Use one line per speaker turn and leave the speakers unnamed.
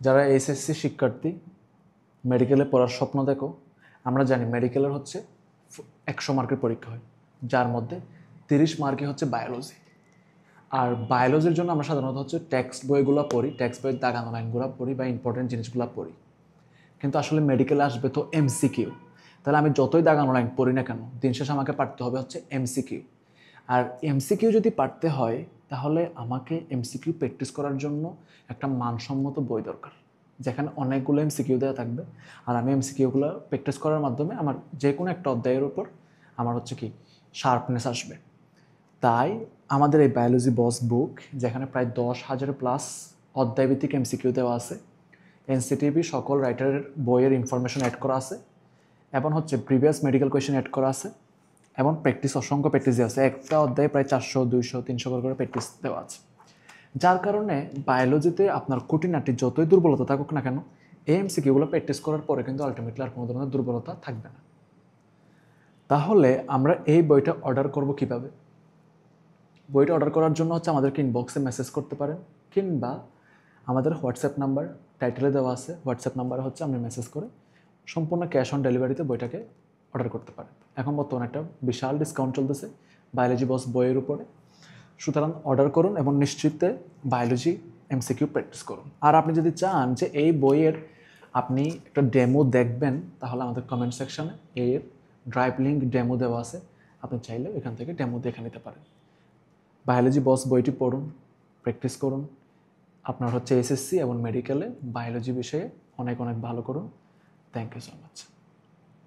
যারা এইচএসসি শিক্ষার্থী মেডিকেলে পড়ার স্বপ্ন দেখো, আমরা জানি মেডিকেলের হচ্ছে 100 মার্কের পরীক্ষা হয়, যার মধ্যে 30 মার্কই হচ্ছে বায়োলজি। আর বায়োলজির জন্য আমরা সাধারণত হচ্ছে টেক্সট বইগুলো পড়ি, টেক্সট বইয়ের দাগানো লাইনগুলো পড়ি বা ইম্পর্টেন্ট জিনিসগুলো পড়ি। কিন্তু আসলে মেডিকেলে আসবে তো এমসিকিউ, তাহলে আমি যতই দাগানো লাইন পড়ি না কেন, দিন শেষে আমাকে পারতে হবে হচ্ছে এমসিকিউ। আর এমসিকিউ যদি পারতে হয়, তাহলে আমাকে এমসিকিউ প্র্যাকটিস করার জন্য একটা মানসম্মত বই দরকার, যেখানে অনেকগুলো এমসিকিউ দেওয়া থাকবে। আর আমি এমসিকিউগুলো প্র্যাকটিস করার মাধ্যমে আমার যে কোনো একটা অধ্যায়ের উপর আমার হচ্ছে কি শার্পনেস আসবে। তাই আমাদের এই বায়োলজি বস বুক, যেখানে প্রায় 10,000 প্লাস অধ্যায়ভিত্তিক এমসিকিউ দেওয়া আছে, এনসিটিভি সকল রাইটারের বইয়ের ইনফরমেশন অ্যাড করা আছে, এবং হচ্ছে প্রিভিয়াস মেডিকেল কোয়েশ্চেন অ্যাড করা আছে, এবং প্র্যাকটিস অসংখ্য প্র্যাকটিস দেওয়া আছে। একটা অধ্যায়ে প্রায় 400, 200, 300 করে প্র্যাকটিস দেওয়া আছে। যার কারণে বায়োলজিতে আপনার খুঁটিনাটি যতই দুর্বলতা থাকুক না কেন, এই এমসিকিউগুলো প্র্যাকটিস করার পরে কিন্তু আলটিমেটলি আর কোনো ধরনের দুর্বলতা থাকবে না। তাহলে আমরা এই বইটা অর্ডার করব কিভাবে? বইটা অর্ডার করার জন্য হচ্ছে আমাদেরকে ইনবক্সে মেসেজ করতে পারেন, কিংবা আমাদের হোয়াটসঅ্যাপ নাম্বার টাইটেলে দেওয়া আছে, হোয়াটসঅ্যাপ নাম্বারে হচ্ছে আপনি মেসেজ করে সম্পূর্ণ ক্যাশ অন ডেলিভারিতে বইটাকে অর্ডার করতে পারেন। এখন বর্তমানে একটা বিশাল ডিসকাউন্ট চলতেছে বায়োলজি বস বইয়ের উপরে, সুতরাং অর্ডার করুন এবং নিশ্চিতে বায়োলজি এমসিকিউ প্র্যাকটিস করুন। আর আপনি যদি চান যে এই বইয়ের আপনি একটা ডেমো দেখবেন, তাহলে আমাদের কমেন্ট সেকশানে এর ড্রাইভ লিঙ্ক ডেমো দেওয়া আছে, আপনি চাইলে এখান থেকে ডেমো দেখে নিতে পারেন। বায়োলজি বস বইটি পড়ুন, প্র্যাকটিস করুন, আপনার হচ্ছে এসএসসি এবং মেডিকেলে বায়োলজি বিষয়ে অনেক অনেক ভালো করুন। Thank you so much.